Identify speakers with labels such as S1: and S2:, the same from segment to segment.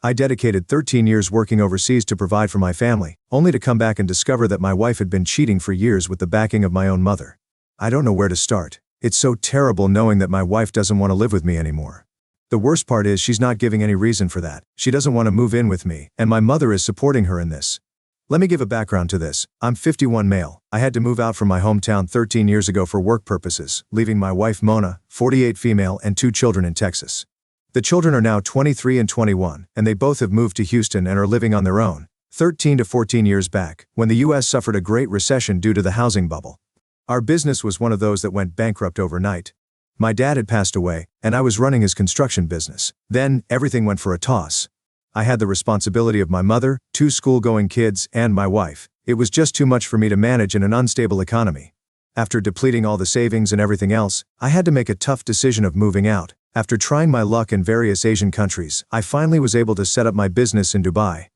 S1: I dedicated 13 years working overseas to provide for my family, only to come back and discover that my wife had been cheating for years with the backing of my own mother. I don't know where to start. It's so terrible knowing that my wife doesn't want to live with me anymore. The worst part is she's not giving any reason for that. She doesn't want to move in with me, and my mother is supporting her in this. Let me give a background to this. I'm 51 male. I had to move out from my hometown 13 years ago for work purposes, leaving my wife Mona, 48 female, and 2 children in Texas. The children are now 23 and 21, and they both have moved to Houston and are living on their own, 13 to 14 years back, when the U.S. suffered a great recession due to the housing bubble. Our business was one of those that went bankrupt overnight. My dad had passed away, and I was running his construction business. Then, everything went for a toss. I had the responsibility of my mother, 2 school-going kids, and my wife. It was just too much for me to manage in an unstable economy. After depleting all the savings and everything else, I had to make a tough decision of moving out. After trying my luck in various Asian countries, I finally was able to set up my business in Dubai.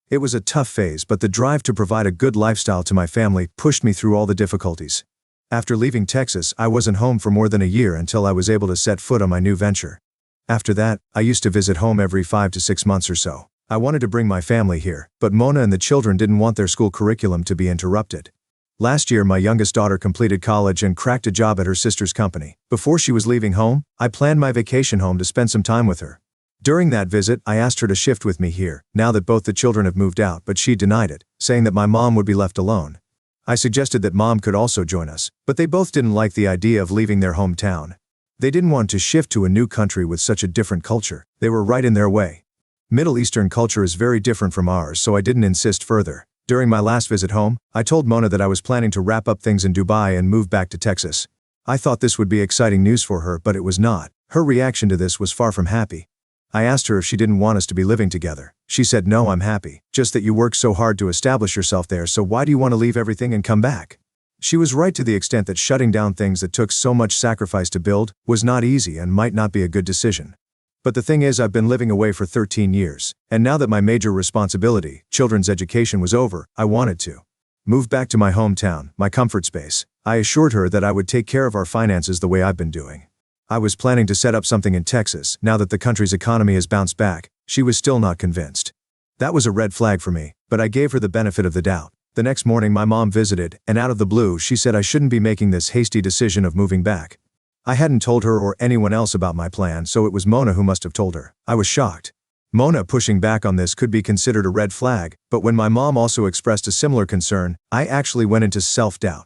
S1: It was a tough phase, but the drive to provide a good lifestyle to my family pushed me through all the difficulties. After leaving Texas, I wasn't home for more than a year until I was able to set foot on my new venture. After that, I used to visit home every 5 to 6 months or so. I wanted to bring my family here, but Mona and the children didn't want their school curriculum to be interrupted. Last year, my youngest daughter completed college and cracked a job at her sister's company. Before she was leaving home, I planned my vacation home to spend some time with her. During that visit, I asked her to shift with me here, now that both the children have moved out, but she denied it, saying that my mom would be left alone. I suggested that mom could also join us, but they both didn't like the idea of leaving their hometown. They didn't want to shift to a new country with such a different culture. They were right in their way. Middle Eastern culture is very different from ours, so I didn't insist further. During my last visit home, I told Mona that I was planning to wrap up things in Dubai and move back to Texas. I thought this would be exciting news for her, but it was not. Her reaction to this was far from happy. I asked her if she didn't want us to be living together. She said, "No, I'm happy. Just that you worked so hard to establish yourself there, so why do you want to leave everything and come back?" She was right to the extent that shutting down things that took so much sacrifice to build was not easy and might not be a good decision. But the thing is, I've been living away for 13 years, and now that my major responsibility, children's education, was over, I wanted to move back to my hometown, my comfort space. I assured her that I would take care of our finances the way I've been doing. I was planning to set up something in Texas. Now that the country's economy has bounced back, she was still not convinced. That was a red flag for me, but I gave her the benefit of the doubt. The next morning my mom visited, and out of the blue she said I shouldn't be making this hasty decision of moving back. I hadn't told her or anyone else about my plan, so it was Mona who must have told her. I was shocked. Mona pushing back on this could be considered a red flag, but when my mom also expressed a similar concern, I actually went into self-doubt.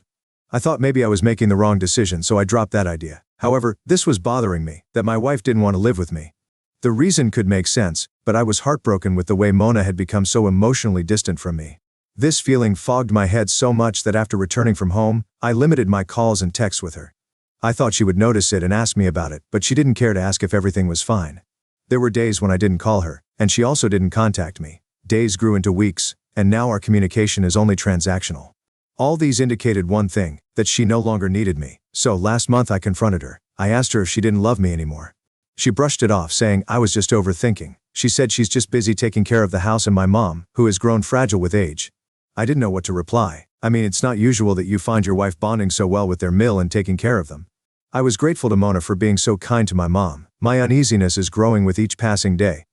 S1: I thought maybe I was making the wrong decision, so I dropped that idea. However, this was bothering me, that my wife didn't want to live with me. The reason could make sense, but I was heartbroken with the way Mona had become so emotionally distant from me. This feeling fogged my head so much that after returning from home, I limited my calls and texts with her. I thought she would notice it and ask me about it, but she didn't care to ask if everything was fine. There were days when I didn't call her, and she also didn't contact me. Days grew into weeks, and now our communication is only transactional. All these indicated one thing, that she no longer needed me. So last month I confronted her. I asked her if she didn't love me anymore. She brushed it off, saying I was just overthinking. She said she's just busy taking care of the house and my mom, who has grown fragile with age. I didn't know what to reply. I mean, it's not usual that you find your wife bonding so well with their mill and taking care of them. I was grateful to Mona for being so kind to my mom. My uneasiness is growing with each passing day.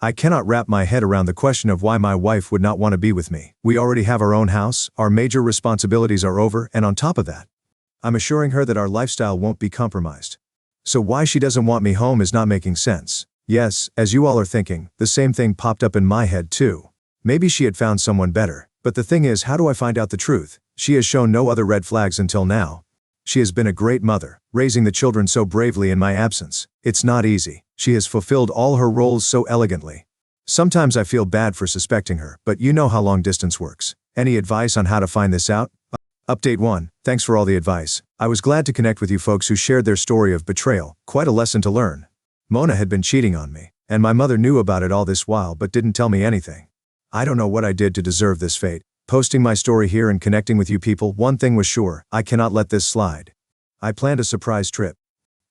S1: I cannot wrap my head around the question of why my wife would not want to be with me. We already have our own house, our major responsibilities are over, and on top of that, I'm assuring her that our lifestyle won't be compromised. So why she doesn't want me home is not making sense. Yes, as you all are thinking, the same thing popped up in my head too. Maybe she had found someone better. But the thing is, how do I find out the truth? She has shown no other red flags until now. She has been a great mother, raising the children so bravely in my absence. It's not easy. She has fulfilled all her roles so elegantly. Sometimes I feel bad for suspecting her, but you know how long distance works. Any advice on how to find this out? Update 1. Thanks for all the advice. I was glad to connect with you folks who shared their story of betrayal. Quite a lesson to learn. Mona had been cheating on me, and my mother knew about it all this while but didn't tell me anything. I don't know what I did to deserve this fate. Posting my story here and connecting with you people, one thing was sure, I cannot let this slide. I planned a surprise trip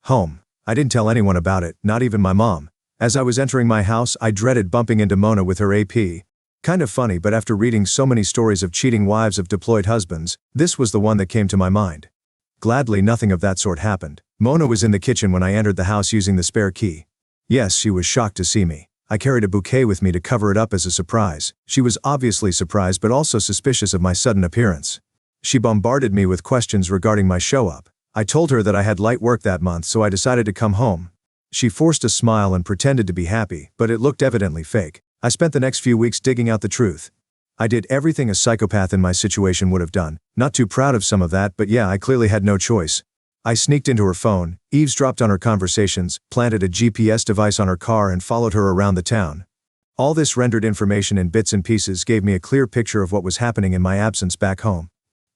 S1: home. I didn't tell anyone about it, not even my mom. As I was entering my house, I dreaded bumping into Mona with her AP. Kind of funny, but after reading so many stories of cheating wives of deployed husbands, this was the one that came to my mind. Gladly, nothing of that sort happened. Mona was in the kitchen when I entered the house using the spare key. Yes, she was shocked to see me. I carried a bouquet with me to cover it up as a surprise. She was obviously surprised but also suspicious of my sudden appearance. She bombarded me with questions regarding my show-up. I told her that I had light work that month, so I decided to come home. She forced a smile and pretended to be happy, but it looked evidently fake. I spent the next few weeks digging out the truth. I did everything a psychopath in my situation would have done. Not too proud of some of that, but yeah, I clearly had no choice. I sneaked into her phone, eavesdropped on her conversations, planted a GPS device on her car and followed her around the town. All this rendered information in bits and pieces gave me a clear picture of what was happening in my absence back home.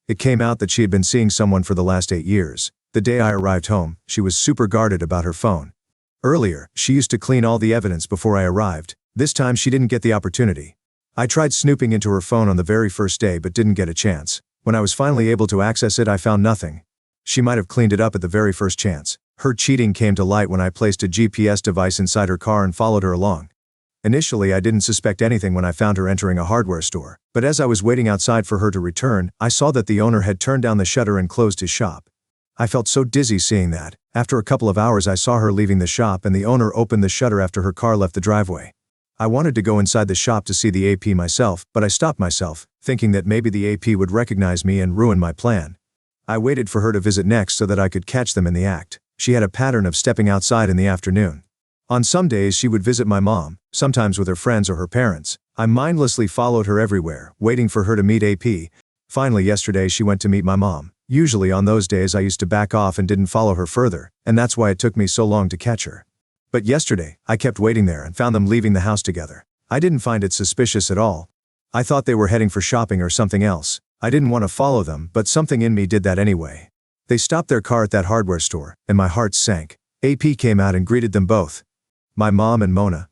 S1: It came out that she had been seeing someone for the last 8 years. The day I arrived home, she was super guarded about her phone. Earlier, she used to clean all the evidence before I arrived. This time she didn't get the opportunity. I tried snooping into her phone on the very first day but didn't get a chance. When I was finally able to access it, I found nothing. She might have cleaned it up at the very first chance. Her cheating came to light when I placed a GPS device inside her car and followed her along. Initially, I didn't suspect anything when I found her entering a hardware store, but as I was waiting outside for her to return, I saw that the owner had turned down the shutter and closed his shop. I felt so dizzy seeing that. After a couple of hours, I saw her leaving the shop and the owner opened the shutter after her car left the driveway. I wanted to go inside the shop to see the AP myself, but I stopped myself, thinking that maybe the AP would recognize me and ruin my plan. I waited for her to visit next so that I could catch them in the act. She had a pattern of stepping outside in the afternoon. On some days she would visit my mom, sometimes with her friends or her parents. I mindlessly followed her everywhere, waiting for her to meet AP. Finally yesterday she went to meet my mom. Usually on those days I used to back off and didn't follow her further, and that's why it took me so long to catch her. But yesterday, I kept waiting there and found them leaving the house together. I didn't find it suspicious at all. I thought they were heading for shopping or something else. I didn't want to follow them, but something in me did that anyway. They stopped their car at that hardware store, and my heart sank. AP came out and greeted them both. My mom and Mona.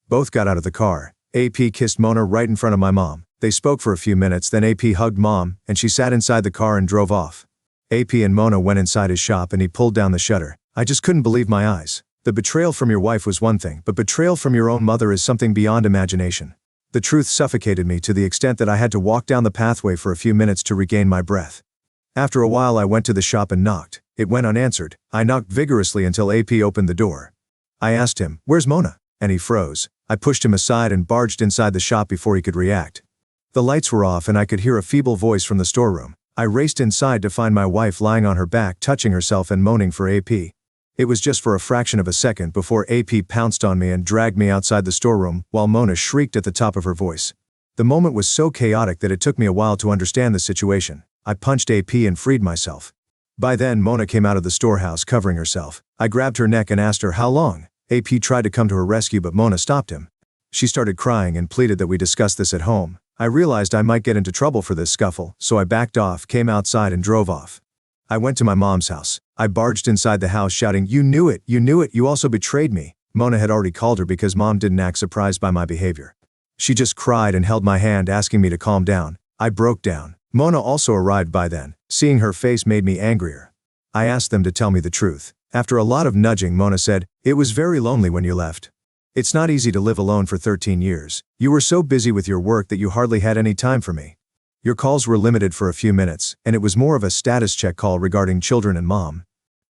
S1: Both got out of the car. AP kissed Mona right in front of my mom. They spoke for a few minutes, then AP hugged Mom, and she sat inside the car and drove off. AP and Mona went inside his shop and he pulled down the shutter. I just couldn't believe my eyes. The betrayal from your wife was one thing, but betrayal from your own mother is something beyond imagination. The truth suffocated me to the extent that I had to walk down the pathway for a few minutes to regain my breath. After a while I went to the shop and knocked. It went unanswered. I knocked vigorously until AP opened the door. I asked him, "Where's Mona?" And he froze. I pushed him aside and barged inside the shop before he could react. The lights were off and I could hear a feeble voice from the storeroom. I raced inside to find my wife lying on her back, touching herself and moaning for AP. It was just for a fraction of a second before AP pounced on me and dragged me outside the storeroom, while Mona shrieked at the top of her voice. The moment was so chaotic that it took me a while to understand the situation. I punched AP and freed myself. By then, Mona came out of the storehouse covering herself. I grabbed her neck and asked her how long. AP tried to come to her rescue, but Mona stopped him. She started crying and pleaded that we discuss this at home. I realized I might get into trouble for this scuffle, so I backed off, came outside and drove off. I went to my mom's house. I barged inside the house shouting, "You knew it, you also betrayed me." Mona had already called her because Mom didn't act surprised by my behavior. She just cried and held my hand, asking me to calm down. I broke down. Mona also arrived by then. Seeing her face made me angrier. I asked them to tell me the truth. After a lot of nudging, Mona said, "It was very lonely when you left. It's not easy to live alone for 13 years. You were so busy with your work that you hardly had any time for me. Your calls were limited for a few minutes, and it was more of a status check call regarding children and Mom."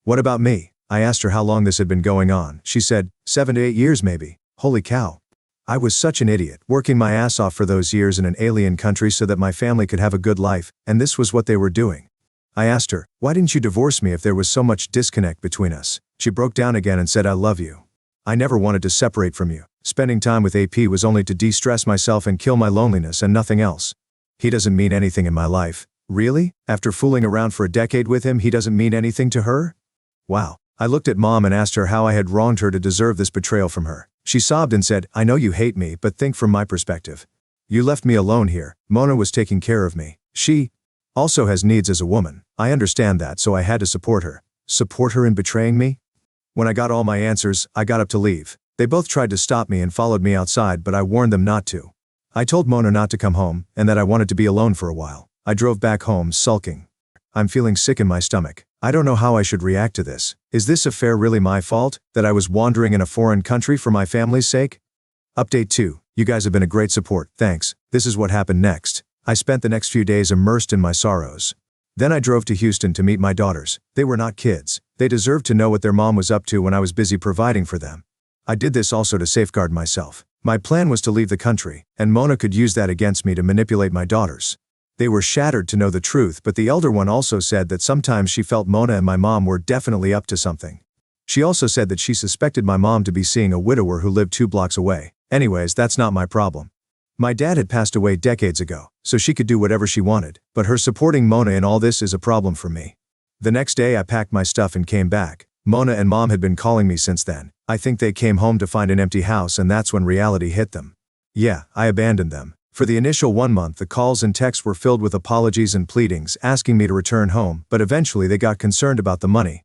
S1: What about me? I asked her how long this had been going on. She said, 7 to 8 years maybe. Holy cow. I was such an idiot, working my ass off for those years in an alien country so that my family could have a good life, and this was what they were doing. I asked her, "Why didn't you divorce me if there was so much disconnect between us?" She broke down again and said, "I love you. I never wanted to separate from you. Spending time with AP was only to de-stress myself and kill my loneliness and nothing else. He doesn't mean anything in my life." Really? After fooling around for a decade with him, he doesn't mean anything to her? Wow. I looked at Mom and asked her how I had wronged her to deserve this betrayal from her. She sobbed and said, "I know you hate me, but think from my perspective. You left me alone here. Mona was taking care of me. She also has needs as a woman. I understand that, so I had to support her." Support her in betraying me? When I got all my answers, I got up to leave. They both tried to stop me and followed me outside, but I warned them not to. I told Mona not to come home, and that I wanted to be alone for a while. I drove back home, sulking. I'm feeling sick in my stomach. I don't know how I should react to this. Is this affair really my fault, that I was wandering in a foreign country for my family's sake? Update 2. You guys have been a great support, thanks. This is what happened next. I spent the next few days immersed in my sorrows. Then I drove to Houston to meet my daughters. They were not kids. They deserved to know what their mom was up to when I was busy providing for them. I did this also to safeguard myself. My plan was to leave the country, and Mona could use that against me to manipulate my daughters. They were shattered to know the truth, but the elder one also said that sometimes she felt Mona and my mom were definitely up to something. She also said that she suspected my mom to be seeing a widower who lived 2 blocks away. Anyways, that's not my problem. My dad had passed away decades ago, so she could do whatever she wanted, but her supporting Mona in all this is a problem for me. The next day I packed my stuff and came back. Mona and mom had been calling me since then. I think they came home to find an empty house, and that's when reality hit them. Yeah, I abandoned them. For the initial 1 month, the calls and texts were filled with apologies and pleadings asking me to return home, but eventually they got concerned about the money.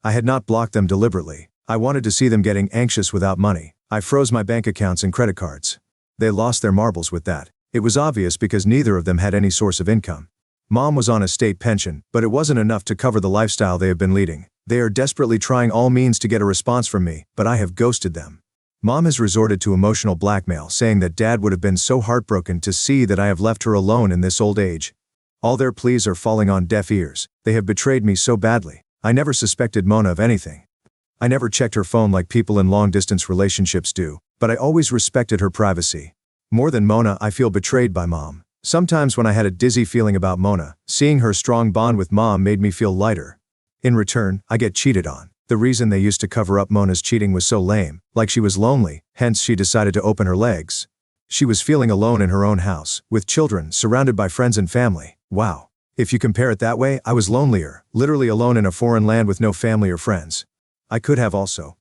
S1: I had not blocked them deliberately. I wanted to see them getting anxious without money. I froze my bank accounts and credit cards. They lost their marbles with that. It was obvious because neither of them had any source of income. Mom was on a state pension, but it wasn't enough to cover the lifestyle they have been leading. They are desperately trying all means to get a response from me, but I have ghosted them. Mom has resorted to emotional blackmail, saying that Dad would have been so heartbroken to see that I have left her alone in this old age. All their pleas are falling on deaf ears. They have betrayed me so badly. I never suspected Mona of anything. I never checked her phone like people in long-distance relationships do, but I always respected her privacy. More than Mona, I feel betrayed by Mom. Sometimes when I had a dizzy feeling about Mona, seeing her strong bond with Mom made me feel lighter. In return, I get cheated on. The reason they used to cover up Mona's cheating was so lame, like she was lonely, hence she decided to open her legs. She was feeling alone in her own house, with children, surrounded by friends and family. Wow. If you compare it that way, I was lonelier, literally alone in a foreign land with no family or friends. I could have also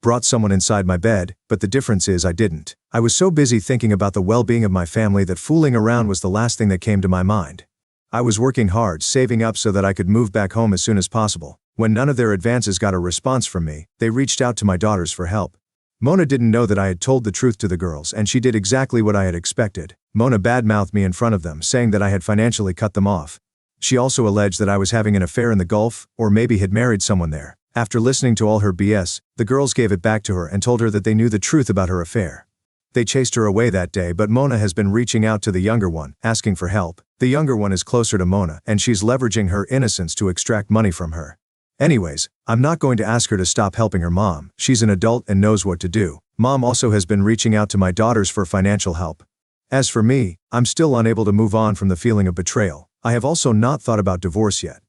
S1: brought someone inside my bed, but the difference is I didn't. I was so busy thinking about the well-being of my family that fooling around was the last thing that came to my mind. I was working hard, saving up so that I could move back home as soon as possible. When none of their advances got a response from me, they reached out to my daughters for help. Mona didn't know that I had told the truth to the girls, and she did exactly what I had expected. Mona badmouthed me in front of them, saying that I had financially cut them off. She also alleged that I was having an affair in the Gulf, or maybe had married someone there. After listening to all her BS, the girls gave it back to her and told her that they knew the truth about her affair. They chased her away that day, but Mona has been reaching out to the younger one, asking for help. The younger one is closer to Mona, and she's leveraging her innocence to extract money from her. Anyways, I'm not going to ask her to stop helping her mom. She's an adult and knows what to do. Mom also has been reaching out to my daughters for financial help. As for me, I'm still unable to move on from the feeling of betrayal. I have also not thought about divorce yet.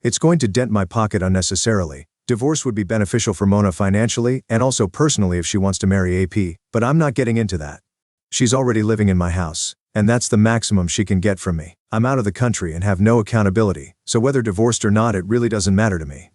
S1: It's going to dent my pocket unnecessarily. Divorce would be beneficial for Mona financially and also personally if she wants to marry AP, but I'm not getting into that. She's already living in my house, and that's the maximum she can get from me. I'm out of the country and have no accountability, so whether divorced or not, it really doesn't matter to me.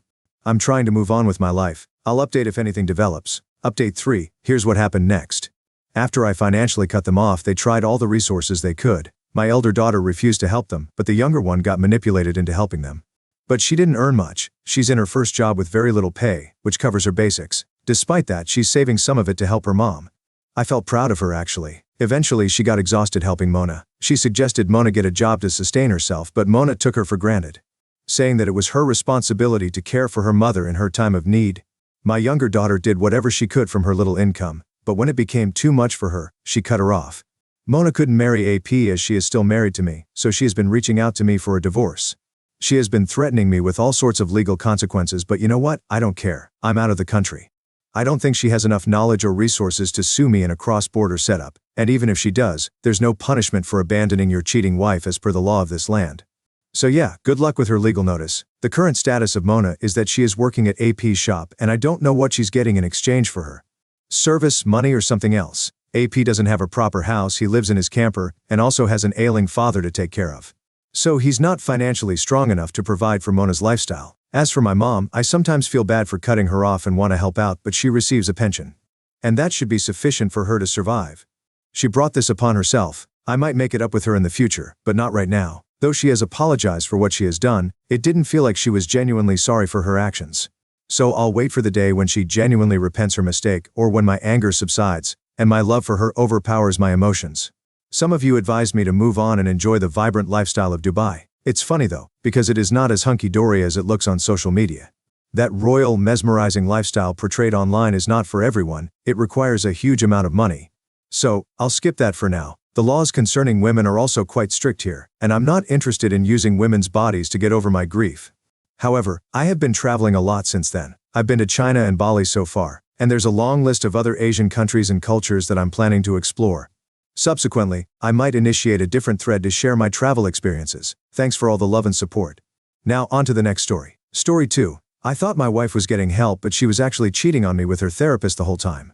S1: I'm trying to move on with my life. I'll update if anything develops. Update 3, here's what happened next. After I financially cut them off, they tried all the resources they could. My elder daughter refused to help them, but the younger one got manipulated into helping them. But she didn't earn much. She's in her first job with very little pay, which covers her basics. Despite that, she's saving some of it to help her mom. I felt proud of her actually. Eventually, she got exhausted helping Mona. She suggested Mona get a job to sustain herself, but Mona took her for granted, saying that it was her responsibility to care for her mother in her time of need. My younger daughter did whatever she could from her little income, but when it became too much for her, she cut her off. Mona couldn't marry AP as she is still married to me, so she has been reaching out to me for a divorce. She has been threatening me with all sorts of legal consequences, but you know what? I don't care. I'm out of the country. I don't think she has enough knowledge or resources to sue me in a cross-border setup, and even if she does, there's no punishment for abandoning your cheating wife as per the law of this land. So yeah, good luck with her legal notice. The current status of Mona is that she is working at AP's shop, and I don't know what she's getting in exchange for her service, money, or something else. AP doesn't have a proper house, he lives in his camper, and also has an ailing father to take care of. So he's not financially strong enough to provide for Mona's lifestyle. As for my mom, I sometimes feel bad for cutting her off and want to help out, but she receives a pension. And that should be sufficient for her to survive. She brought this upon herself. I might make it up with her in the future, but not right now. Though she has apologized for what she has done, it didn't feel like she was genuinely sorry for her actions. So I'll wait for the day when she genuinely repents her mistake, or when my anger subsides, and my love for her overpowers my emotions. Some of you advised me to move on and enjoy the vibrant lifestyle of Dubai. It's funny though, because it is not as hunky-dory as it looks on social media. That royal, mesmerizing lifestyle portrayed online is not for everyone. It requires a huge amount of money. So, I'll skip that for now. The laws concerning women are also quite strict here, and I'm not interested in using women's bodies to get over my grief. However, I have been traveling a lot since then. I've been to China and Bali so far. And there's a long list of other Asian countries and cultures that I'm planning to explore. Subsequently, I might initiate a different thread to share my travel experiences. Thanks for all the love and support. Now on to the next story. Story 2. I thought my wife was getting help, but she was actually cheating on me with her therapist the whole time.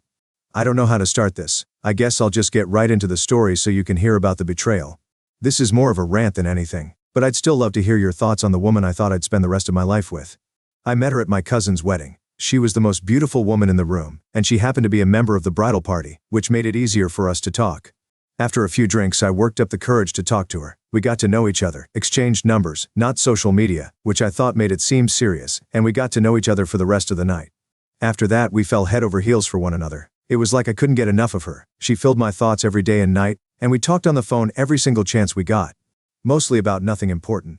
S1: I don't know how to start this. I guess I'll just get right into the story so you can hear about the betrayal. This is more of a rant than anything, but I'd still love to hear your thoughts on the woman I thought I'd spend the rest of my life with. I met her at my cousin's wedding. She was the most beautiful woman in the room, and she happened to be a member of the bridal party, which made it easier for us to talk. After a few drinks, I worked up the courage to talk to her. We got to know each other, exchanged numbers, not social media, which I thought made it seem serious, and we got to know each other for the rest of the night. After that, we fell head over heels for one another. It was like I couldn't get enough of her. She filled my thoughts every day and night, and we talked on the phone every single chance we got. Mostly about nothing important.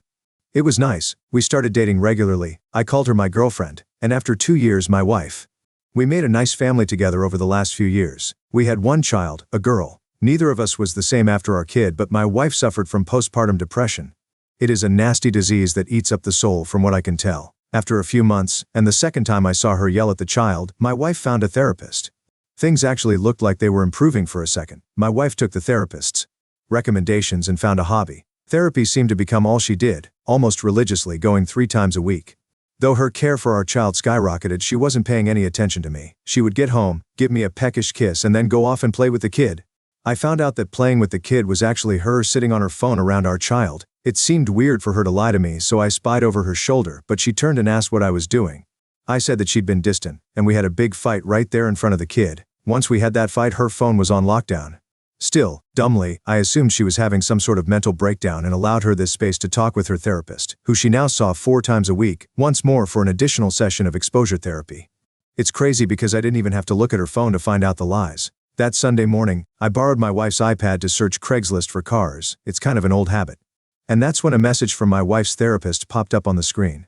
S1: It was nice. We started dating regularly. I called her my girlfriend, and after 2 years, my wife. We made a nice family together over the last few years. We had one child, a girl. Neither of us was the same after our kid, but my wife suffered from postpartum depression. It is a nasty disease that eats up the soul from what I can tell. After a few months, and the second time I saw her yell at the child, my wife found a therapist. Things actually looked like they were improving for a second. My wife took the therapist's recommendations and found a hobby. Therapy seemed to become all she did, almost religiously, going 3 times a week. Though her care for our child skyrocketed, she wasn't paying any attention to me. She would get home, give me a peckish kiss, and then go off and play with the kid. I found out that playing with the kid was actually her sitting on her phone around our child. It seemed weird for her to lie to me, so I spied over her shoulder, but she turned and asked what I was doing. I said that she'd been distant, and we had a big fight right there in front of the kid. Once we had that fight, her phone was on lockdown. Still, dumbly, I assumed she was having some sort of mental breakdown and allowed her this space to talk with her therapist, who she now saw 4 times a week, once more for an additional session of exposure therapy. It's crazy because I didn't even have to look at her phone to find out the lies. That Sunday morning, I borrowed my wife's iPad to search Craigslist for cars. It's kind of an old habit. And that's when a message from my wife's therapist popped up on the screen.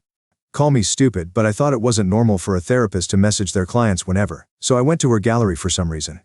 S1: Call me stupid, but I thought it wasn't normal for a therapist to message their clients whenever, so I went to her gallery for some reason.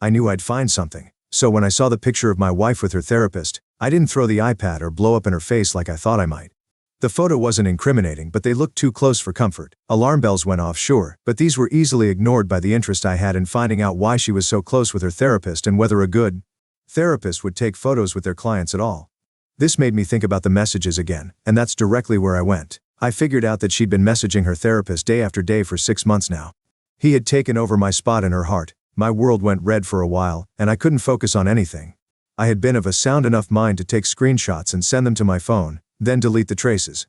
S1: I knew I'd find something, so when I saw the picture of my wife with her therapist, I didn't throw the iPad or blow up in her face like I thought I might. The photo wasn't incriminating, but they looked too close for comfort. Alarm bells went off, sure, but these were easily ignored by the interest I had in finding out why she was so close with her therapist and whether a good therapist would take photos with their clients at all. This made me think about the messages again, and that's directly where I went. I figured out that she'd been messaging her therapist day after day for 6 months now. He had taken over my spot in her heart. My world went red for a while, and I couldn't focus on anything. I had been of a sound enough mind to take screenshots and send them to my phone, then delete the traces.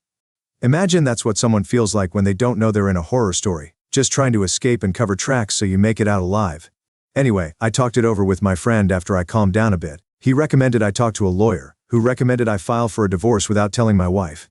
S1: Imagine that's what someone feels like when they don't know they're in a horror story, just trying to escape and cover tracks so you make it out alive. Anyway, I talked it over with my friend after I calmed down a bit. He recommended I talk to a lawyer, who recommended I file for a divorce without telling my wife.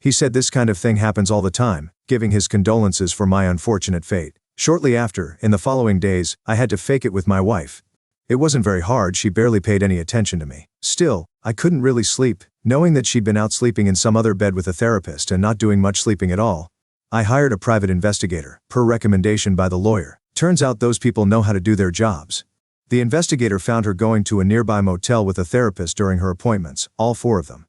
S1: He said this kind of thing happens all the time, giving his condolences for my unfortunate fate. Shortly after, in the following days, I had to fake it with my wife. It wasn't very hard, she barely paid any attention to me. Still, I couldn't really sleep, knowing that she'd been out sleeping in some other bed with a therapist and not doing much sleeping at all. I hired a private investigator, per recommendation by the lawyer. Turns out those people know how to do their jobs. The investigator found her going to a nearby motel with a therapist during her appointments, all 4 of them.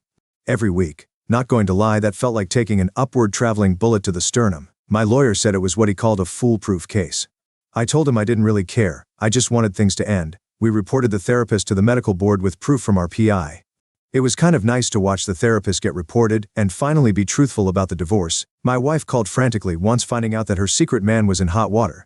S1: Every week. Not going to lie, that felt like taking an upward traveling bullet to the sternum. My lawyer said it was what he called a foolproof case. I told him I didn't really care, I just wanted things to end. We reported the therapist to the medical board with proof from our PI. It was kind of nice to watch the therapist get reported and finally be truthful about the divorce. My wife called frantically once, finding out that her secret man was in hot water,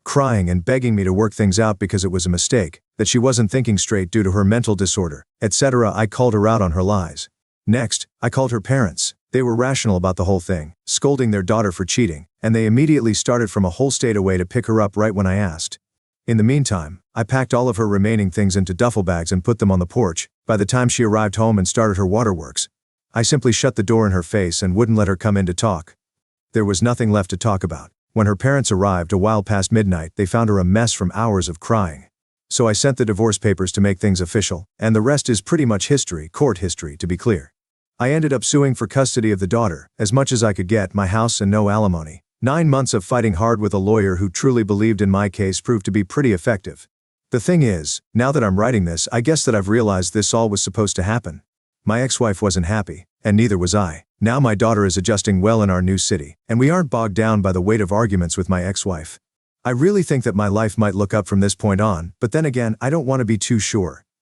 S1: crying and begging me to work things out because it was a mistake, that she wasn't thinking straight due to her mental disorder, etc. I called her out on her lies. Next, I called her parents. They were rational about the whole thing, scolding their daughter for cheating, and they immediately started from a whole state away to pick her up right when I asked. In the meantime, I packed all of her remaining things into duffel bags and put them on the porch. By the time she arrived home and started her waterworks, I simply shut the door in her face and wouldn't let her come in to talk. There was nothing left to talk about. When her parents arrived a while past midnight, they found her a mess from hours of crying. So I sent the divorce papers to make things official, and the rest is pretty much history, court history to be clear. I ended up suing for custody of the daughter, as much as I could get, my house and no alimony. 9 months of fighting hard with a lawyer who truly believed in my case proved to be pretty effective. The thing is, now that I'm writing this, I guess that I've realized this all was supposed to happen. My ex-wife wasn't happy, and neither was I. Now my daughter is adjusting well in our new city, and we aren't bogged down by the weight of arguments with my ex-wife. I really think that my life might look up from this point on, but then again, I don't want to be too sure.